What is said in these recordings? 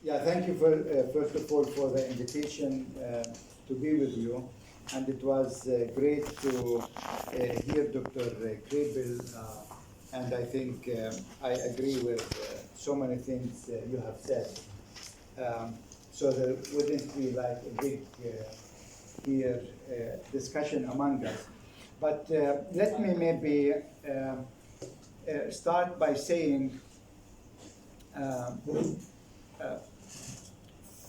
Yeah, thank you for first of all for the invitation to be with you, and it was great to hear Dr. Krebel, and I think I agree with so many things you have said. So there wouldn't be like a big here discussion among us. But let me maybe start by saying. Uh, uh,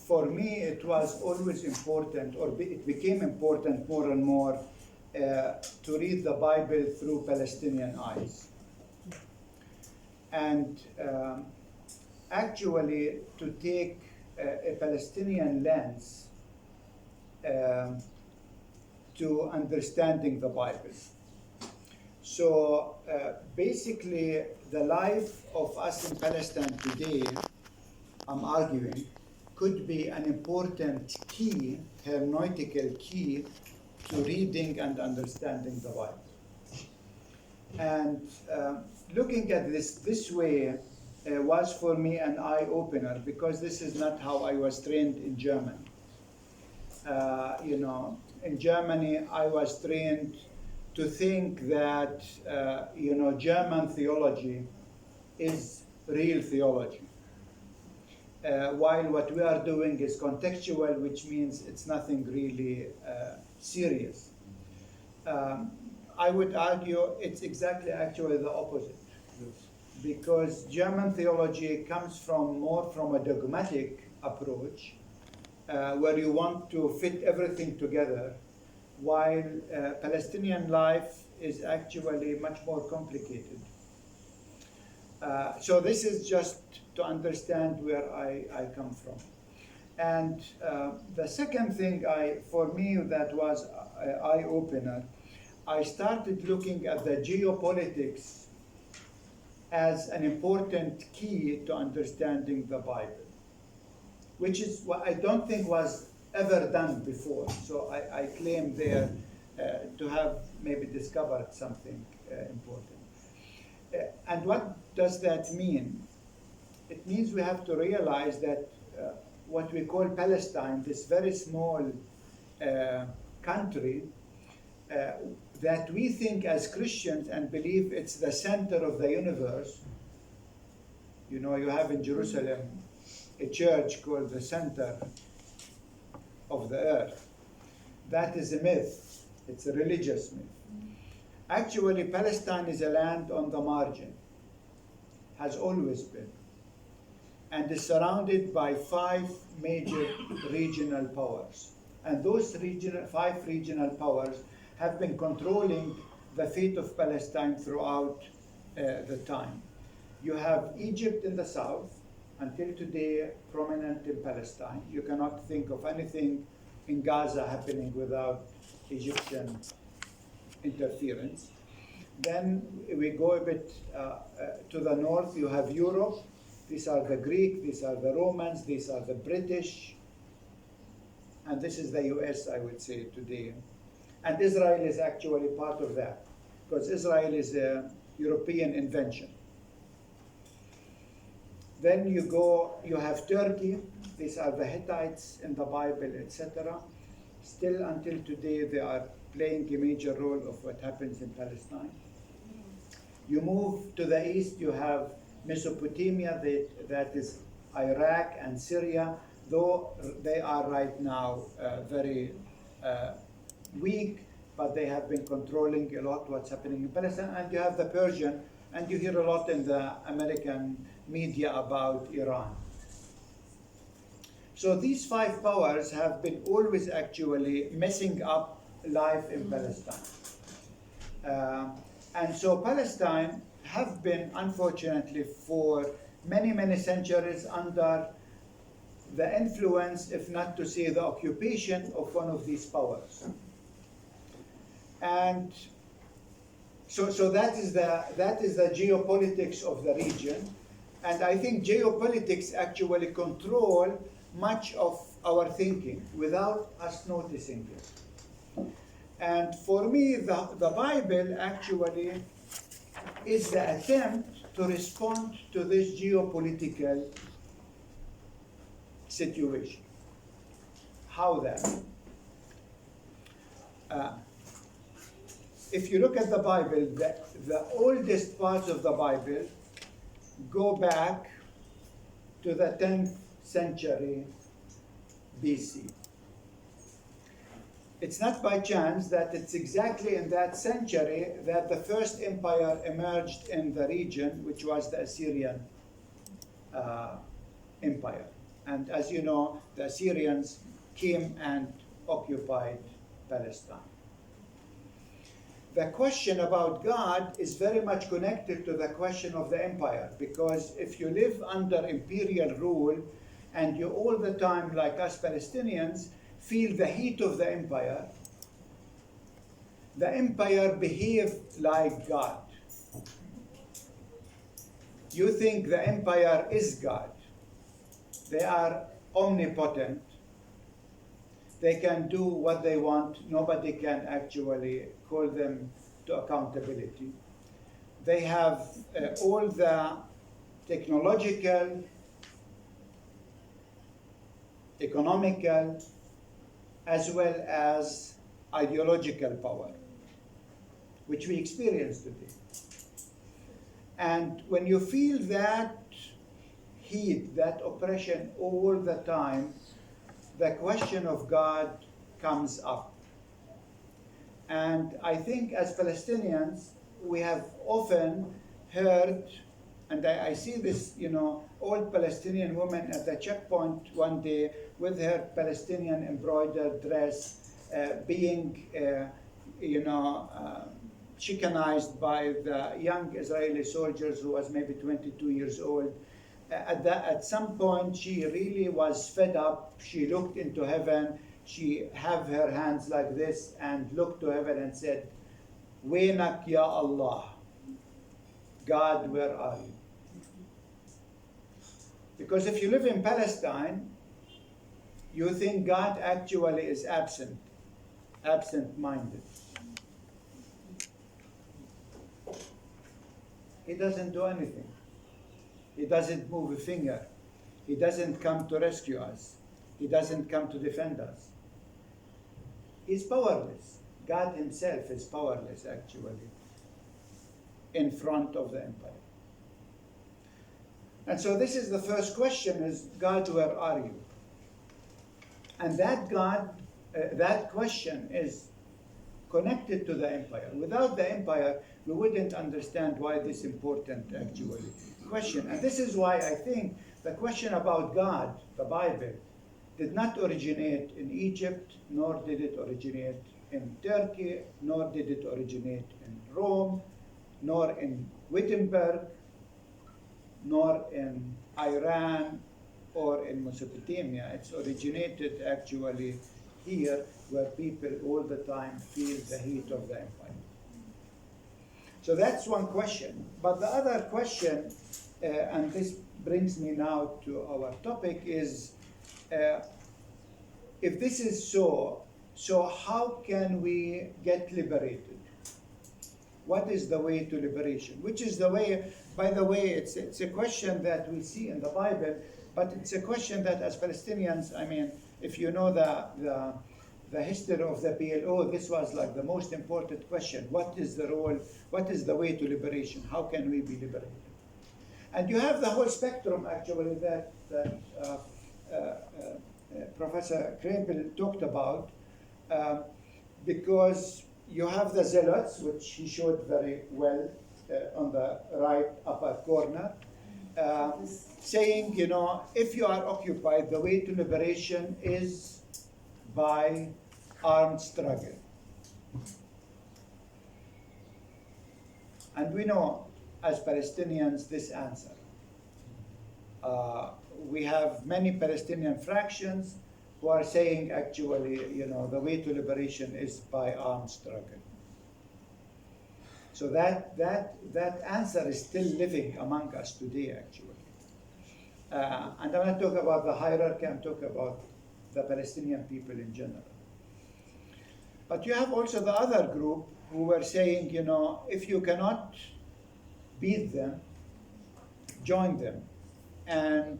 for me, it was always important, or it became important more and more, to read the Bible through Palestinian eyes. And actually, to take a Palestinian lens to understanding the Bible. So basically, the life of us in Palestine today, I'm arguing, could be an important key, hermeneutical key, to reading and understanding the Bible. And looking at this way was for me an eye-opener, because this is not how I was trained in Germany. In Germany, I was trained to think that, German theology is real theology. While what we are doing is contextual, which means it's nothing really serious. I would argue it's exactly actually the opposite, because German theology comes more from a dogmatic approach, where you want to fit everything together, while Palestinian life is actually much more complicated. So this is just to understand where I come from. And the second thing for me that was an eye-opener, I started looking at the geopolitics as an important key to understanding the Bible, which is what I don't think was ever done before. So I claim there to have maybe discovered something important. And what does that mean? It means we have to realize that what we call Palestine, this very small country, that we think as Christians and believe it's the center of the universe. You know, you have in Jerusalem a church called the center of the earth. That is a myth. It's a religious myth. Actually, Palestine is a land on the margin, has always been, and is surrounded by 5 major regional powers. And those 5 regional powers have been controlling the fate of Palestine throughout the time. You have Egypt in the south, until today prominent in Palestine. You cannot think of anything in Gaza happening without Egyptian interference. Then we go a bit to the north. You have Europe. These are the Greek, these are the Romans, these are the British, and this is the US, I would say, today. And Israel is actually part of that, because Israel is a European invention. Then you have Turkey. These are the Hittites in the Bible, etc. Still until today, they are playing a major role of what happens in Palestine. You move to the east, you have Mesopotamia, that is Iraq and Syria, though they are right now very weak, but they have been controlling a lot what's happening in Palestine. And you have the Persian, and you hear a lot in the American media about Iran. So these 5 powers have been always actually messing up life in Palestine. And so Palestine have been, unfortunately, for many, many centuries under the influence, if not to say the occupation, of one of these powers. And so that is the geopolitics of the region. And I think geopolitics actually control much of our thinking without us noticing it. And for me, the Bible actually is the attempt to respond to this geopolitical situation. How that? If you look at the Bible, the oldest parts of the Bible go back to the 10th century BC. It's not by chance that it's exactly in that century that the first empire emerged in the region, which was the Assyrian Empire. And as you know, the Assyrians came and occupied Palestine. The question about God is very much connected to the question of the empire, because if you live under imperial rule and you all the time, like us Palestinians, feel the heat of the empire behaved like God. You think the empire is God. They are omnipotent. They can do what they want. Nobody can actually call them to accountability. They have all the technological, economical, as well as ideological power, which we experience today. And when you feel that heat, that oppression all the time, the question of God comes up. And I think as Palestinians, we have often heard, and I see this, old Palestinian woman at the checkpoint one day with her Palestinian embroidered dress being, chickenized by the young Israeli soldiers who was maybe 22 years old. At some point, she really was fed up. She looked into heaven. She have her hands like this and looked to heaven and said, "Wainak ya Allah, God, where are you?" Because if you live in Palestine, you think God actually is absent-minded. He doesn't do anything. He doesn't move a finger. He doesn't come to rescue us. He doesn't come to defend us. He's powerless. God himself is powerless, actually, in front of the empire. And so this is the first question, is God, where are you? And that that question is connected to the empire. Without the empire, we wouldn't understand why this important, actually, question. And this is why I think the question about God, the Bible, did not originate in Egypt, nor did it originate in Turkey, nor did it originate in Rome, nor in Wittenberg, nor in Iran, or in Mesopotamia. It's originated actually here, where people all the time feel the heat of the empire. So that's one question. But the other question, and this brings me now to our topic, is if this is so how can we get liberated? What is the way to liberation? Which is the way, by the way, it's a question that we see in the Bible, but it's a question that as Palestinians, I mean, if you know the history of the PLO, this was like the most important question. What is the role, what is the way to liberation? How can we be liberated? And you have the whole spectrum, actually, that Professor Krempel talked about, because you have the zealots, which he showed very well on the right upper corner, saying, if you are occupied, the way to liberation is by armed struggle. And we know, as Palestinians, this answer. We have many Palestinian fractions who are saying, actually, the way to liberation is by armed struggle. So that answer is still living among us today, actually. And I'm not talking about the hierarchy, I'm talking about the Palestinian people in general. But you have also the other group who were saying, if you cannot beat them, join them and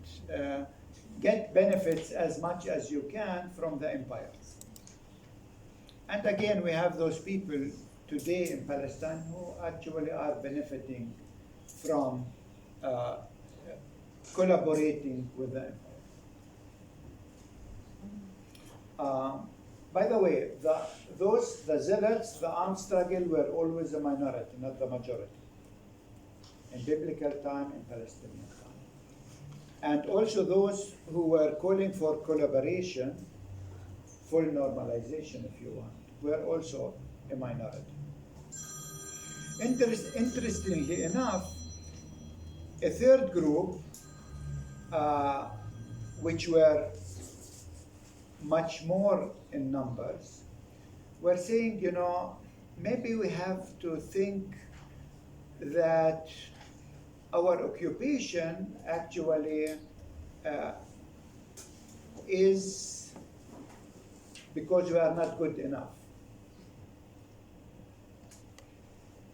get benefits as much as you can from the empire. And again, we have those people today in Palestine who actually are benefiting from collaborating with the empire. By the way, the zealots, the armed struggle were always a minority, not the majority. In biblical time, in Palestinian time. And also those who were calling for collaboration, full normalization if you want, were also a minority. Interestingly enough, a third group, which were much more in numbers, were saying, maybe we have to think that our occupation actually is because we are not good enough.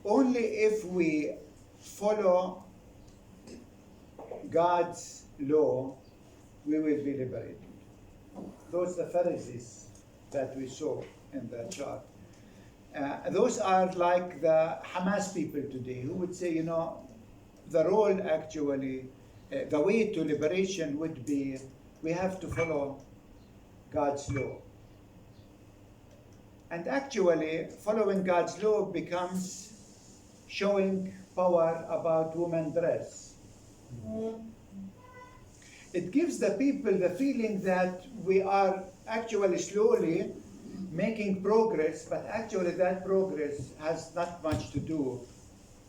Only if we follow God's law, we will be liberated. Those are the Pharisees that we saw in the chart. Those are like the Hamas people today who would say, the role actually, the way to liberation would be, we have to follow God's law. And actually, following God's law becomes showing power about women's dress. It gives the people the feeling that we are actually slowly making progress, but actually that progress has not much to do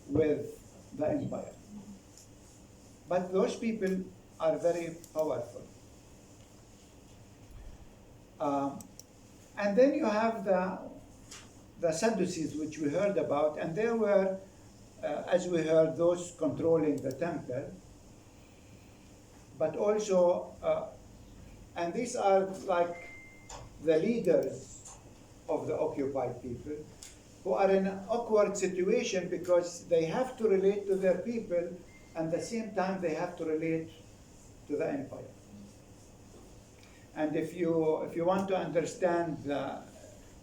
with the empire. But those people are very powerful. And then you have the Sadducees, which we heard about, and they were, as we heard, those controlling the temple. But also, and these are like the leaders of the occupied people who are in an awkward situation because they have to relate to their people and at the same time they have to relate to the empire. And if you want to understand the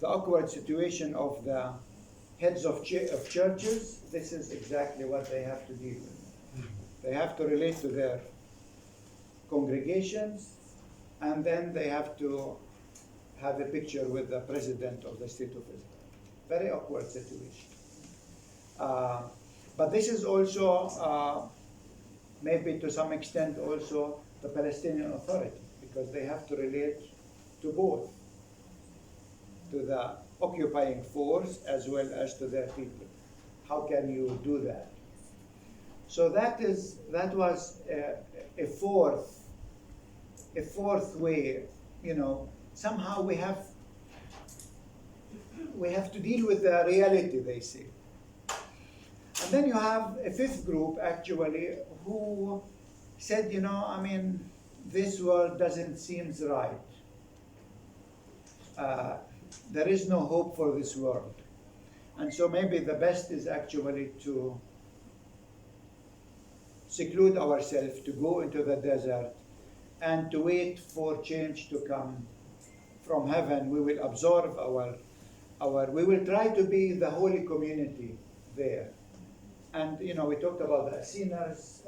awkward situation of the heads of churches, this is exactly what they have to deal with. They have to relate to their congregations, and then they have to have a picture with the president of the state of Israel. Very awkward situation. But this is also, maybe to some extent also, the Palestinian Authority, because they have to relate to both, to the occupying force as well as to their people. How can you do that? So that was a fourth way. Somehow we have to deal with the reality, they say. And then you have a fifth group actually who said, this world doesn't seem right. There is no hope for this world. And so maybe the best is actually to seclude ourselves, to go into the desert, and to wait for change to come from heaven. We will absorb we will try to be the holy community there. And we talked about the Essenes.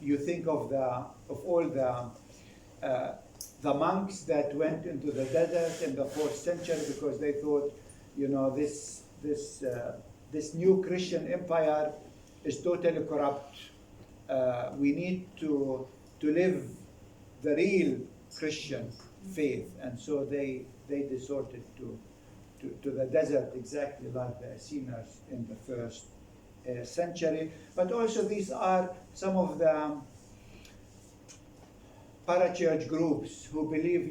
You think of all the monks that went into the desert in the 4th century because they thought, this new Christian empire is totally corrupt. We need to live the real Christian faith, and so they resorted to the desert, exactly like the Essenes in the 1st century. But also these are some of the parachurch groups who believe,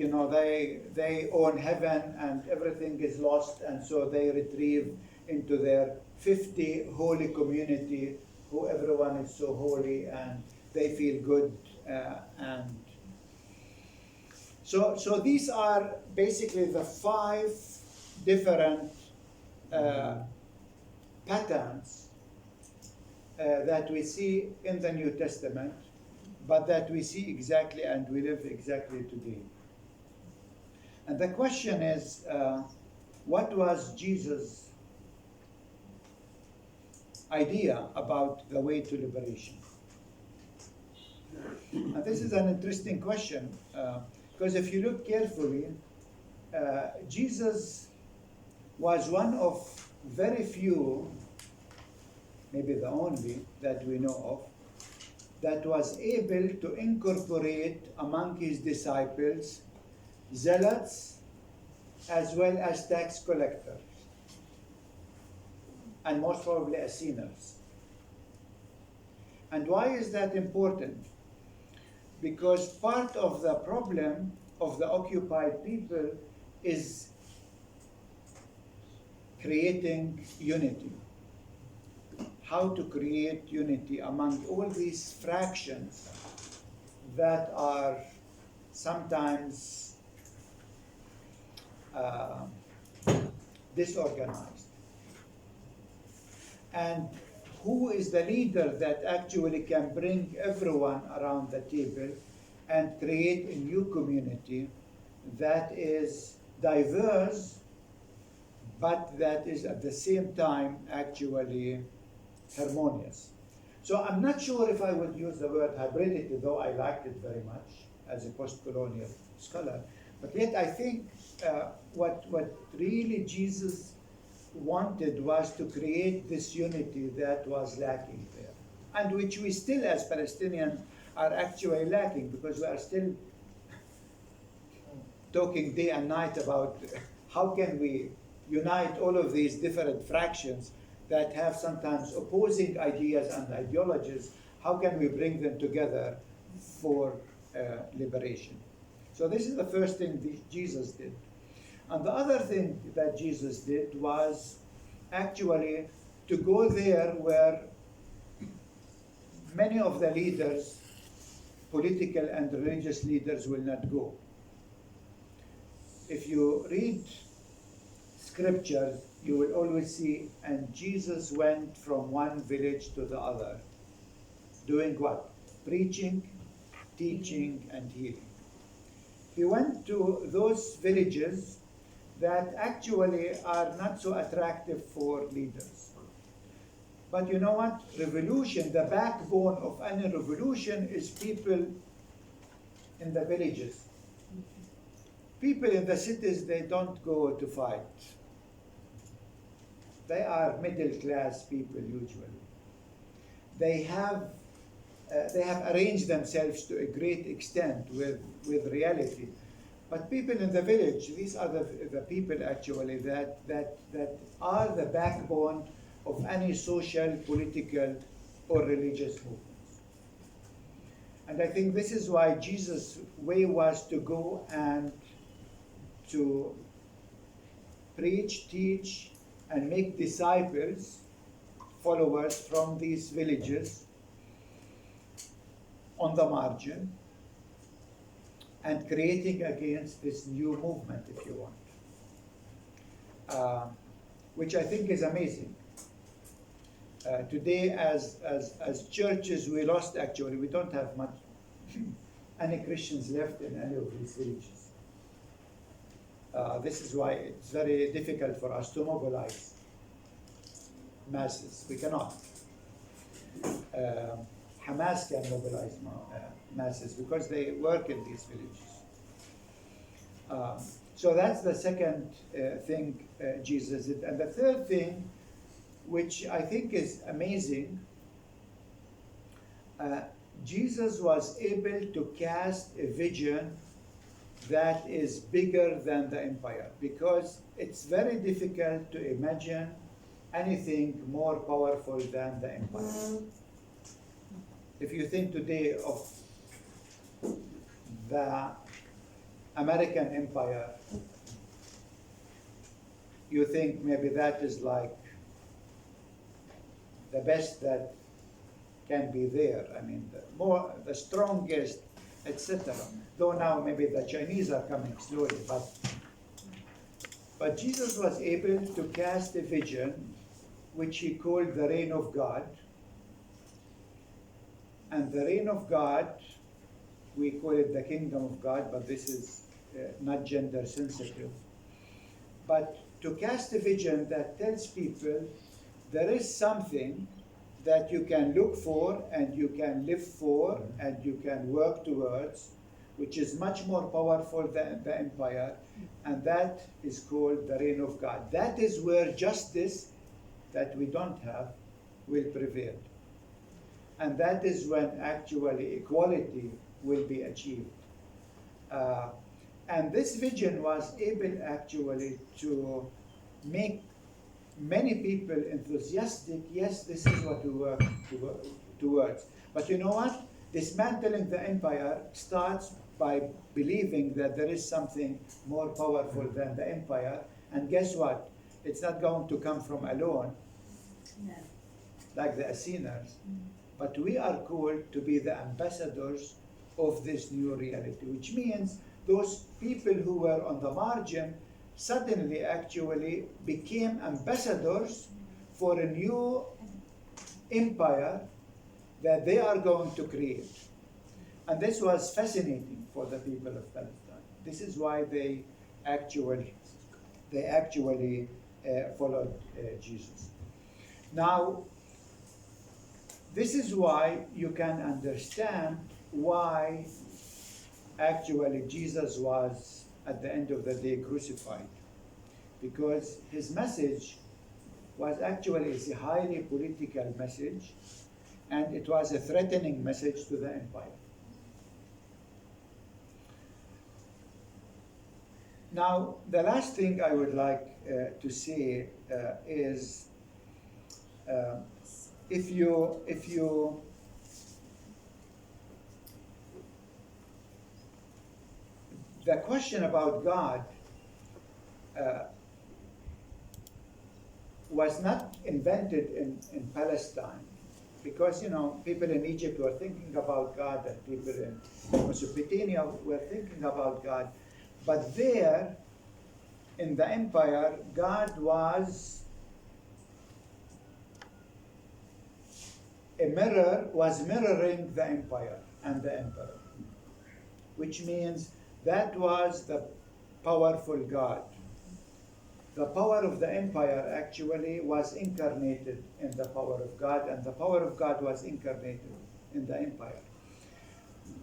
they own heaven and everything is lost, and so they retrieve into their 50 holy community, who everyone is so holy and they feel good. And so these are basically the 5 different patterns that we see in the New Testament but that we see exactly and we live exactly today. And the question is, what was Jesus' idea about the way to liberation? And this is an interesting question, because if you look carefully, Jesus was one of very few, maybe the only that we know of, that was able to incorporate among his disciples zealots as well as tax collectors, and most probably as sinners. And why is that important? Because part of the problem of the occupied people is creating unity. How to create unity among all these fractions that are sometimes disorganized. And who is the leader that actually can bring everyone around the table and create a new community that is diverse, but that is at the same time actually harmonious? So I'm not sure if I would use the word hybridity, though I liked it very much as a post-colonial scholar. But yet I think what really Jesus wanted was to create this unity that was lacking there, and which we still as Palestinians are actually lacking, because we are still talking day and night about how can we unite all of these different fractions that have sometimes opposing ideas and ideologies. How can we bring them together for liberation? So this is the first thing Jesus did. And the other thing that Jesus did was actually to go there where many of the leaders, political and religious leaders, will not go. If you read scriptures, you will always see, and Jesus went from one village to the other, doing what? Preaching, teaching, and healing. He went to those villages that actually are not so attractive for leaders. But you know what? Revolution, the backbone of any revolution is people in the villages. People in the cities, they don't go to fight. They are middle-class people usually. They have arranged themselves to a great extent with reality. But people in the village, these are the people actually that are the backbone of any social, political, or religious movements. And I think this is why Jesus' way was to go and to preach, teach, and make disciples, followers from these villages on the margin, and creating against this new movement, if you want, which I think is amazing. Today, as churches, we lost actually, we don't have much, any Christians left in any of these villages. This is why it's very difficult for us to mobilize masses. We cannot. Hamas can mobilize masses because they work in these villages. So that's the second thing Jesus did. And the third thing, which I think is amazing, Jesus was able to cast a vision that is bigger than the empire, because it's very difficult to imagine anything more powerful than the empire. If you think today of the American empire, you think maybe that is like the best that can be there. I mean, the strongest, etc. Though now maybe the Chinese are coming slowly, but Jesus was able to cast a vision which he called the reign of God. And the reign of God, we call it the kingdom of God, but this is not gender sensitive. But to cast a vision that tells people there is something that you can look for and you can live for and you can work towards, which is much more powerful than the empire, and that is called the reign of God. That is where justice that we don't have will prevail. And that is when actually equality will be achieved. And this vision was able actually to make many people enthusiastic. Yes, this is what we work towards. But you know what? Dismantling the empire starts by believing that there is something more powerful than the empire. And guess what? It's not going to come from alone, No. like the Essenes. But we are called to be the ambassadors of this new reality, which means those people who were on the margin suddenly actually became ambassadors for a new empire that they are going to create. And this was fascinating for the people of Palestine. This is why they actually followed Jesus. Now, this is why you can understand why actually Jesus was at the end of the day crucified, because his message was actually a highly political message, and it was a threatening message to the empire. Now, the last thing I would like to say is if you the question about God was not invented in Palestine, because people in Egypt were thinking about God and people in Mesopotamia were thinking about God, but there in the empire, God was mirroring the empire and the emperor, which means that was the powerful God. The power of the empire actually was incarnated in the power of God, and the power of God was incarnated in the empire.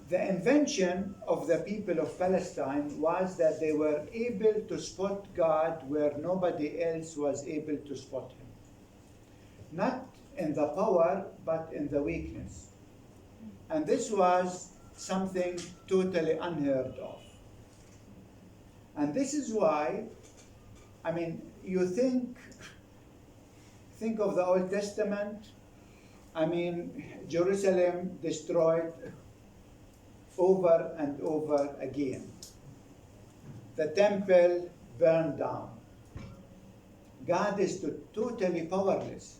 The invention of the people of Palestine was that they were able to spot God where nobody else was able to spot him. Not in the power, but in the weakness. And this was something totally unheard of. And this is why, you think of the Old Testament, Jerusalem destroyed over and over again. The temple burned down. God is totally powerless.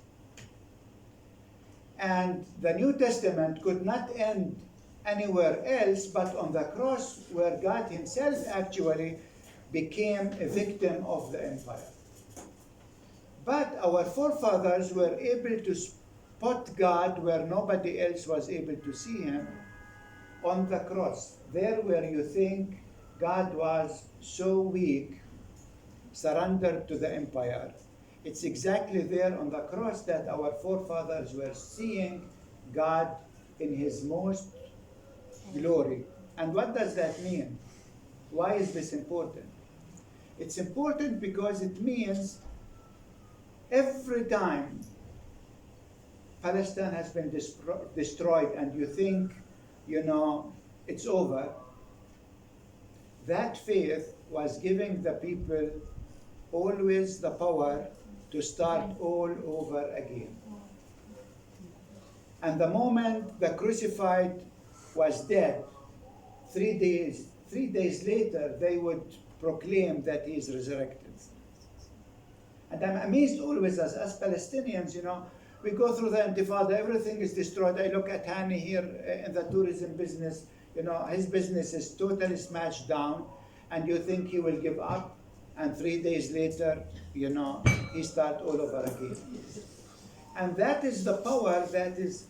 And the New Testament could not end anywhere else but on the cross, where God himself actually became a victim of the empire. But our forefathers were able to spot God where nobody else was able to see him, on the cross. There where you think God was so weak, surrendered to the empire. It's exactly there on the cross that our forefathers were seeing God in his most glory. And what does that mean? Why is this important? It's important because it means every time Palestine has been destroyed and you think, it's over, that faith was giving the people always the power to start all over again. And the moment the crucified was dead, 3 days later, they would proclaim that he is resurrected. And I'm amazed always as Palestinians, we go through the Intifada, everything is destroyed. I look at Hani here in the tourism business, his business is totally smashed down, and you think he will give up, and 3 days later, he starts all over again. And that is the power that is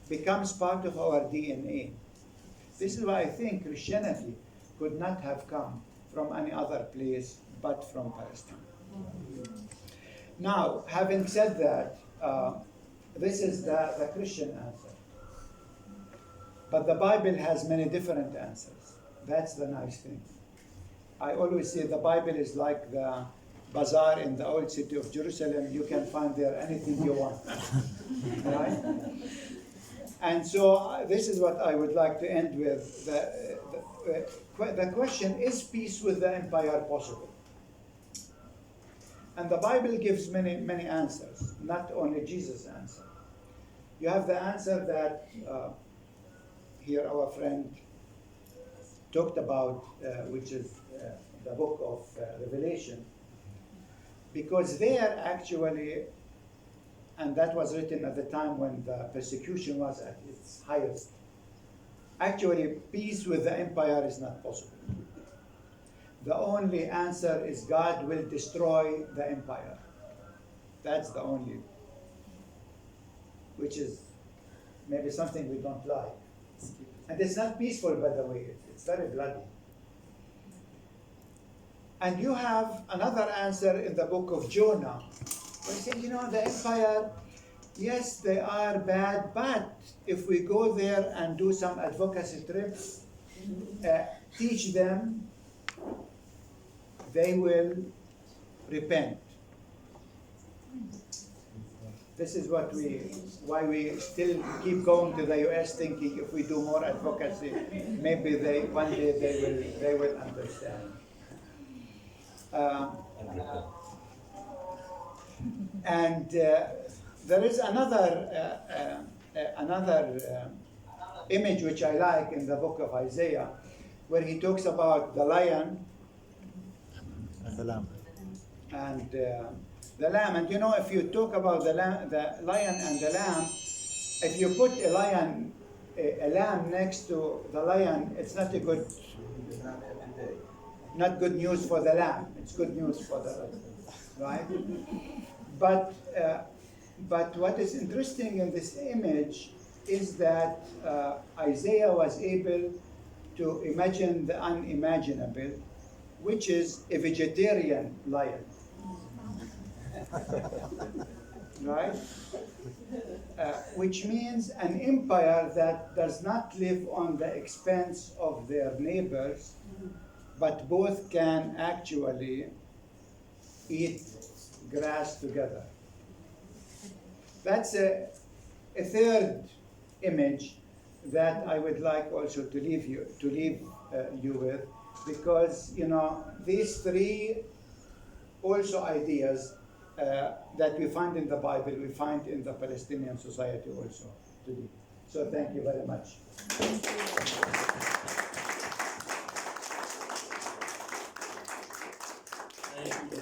becomes part of our DNA. This is why I think Christianity could not have come from any other place but from Palestine. Now, having said that, this is the Christian answer. But the Bible has many different answers. That's the nice thing. I always say the Bible is like the bazaar in the old city of Jerusalem. You can find there anything you want. Right? And so this is what I would like to end with. The question, is peace with the empire possible? And the Bible gives many, many answers, not only Jesus' answer. You have the answer that here our friend talked about, which is the book of Revelation. Because there actually, and that was written at the time when the persecution was at its highest, actually peace with the empire is not possible. The only answer is God will destroy the empire. That's the only, which is maybe something we don't like. And it's not peaceful, by the way, it's very bloody. And you have another answer in the book of Jonah, where he said, the empire, yes, they are bad, but if we go there and do some advocacy trips, teach them, they will repent. This is why we still keep going to the US, thinking if we do more advocacy, maybe one day they will understand. And there is another image which I like in the book of Isaiah, where he talks about the lion and the lamb. And the lamb. And if you talk about the lion and the lamb, if you put a lamb next to the lion, it's not good news for the lamb. It's good news for the lion, right? But what is interesting in this image is that Isaiah was able to imagine the unimaginable, which is a vegetarian lion. Right? Which means an empire that does not live on the expense of their neighbors, but both can actually eat grass together. That's a third image that I would like also to leave you with, because these three also ideas that we find in the Bible, we find in the Palestinian society also today. So thank you very much.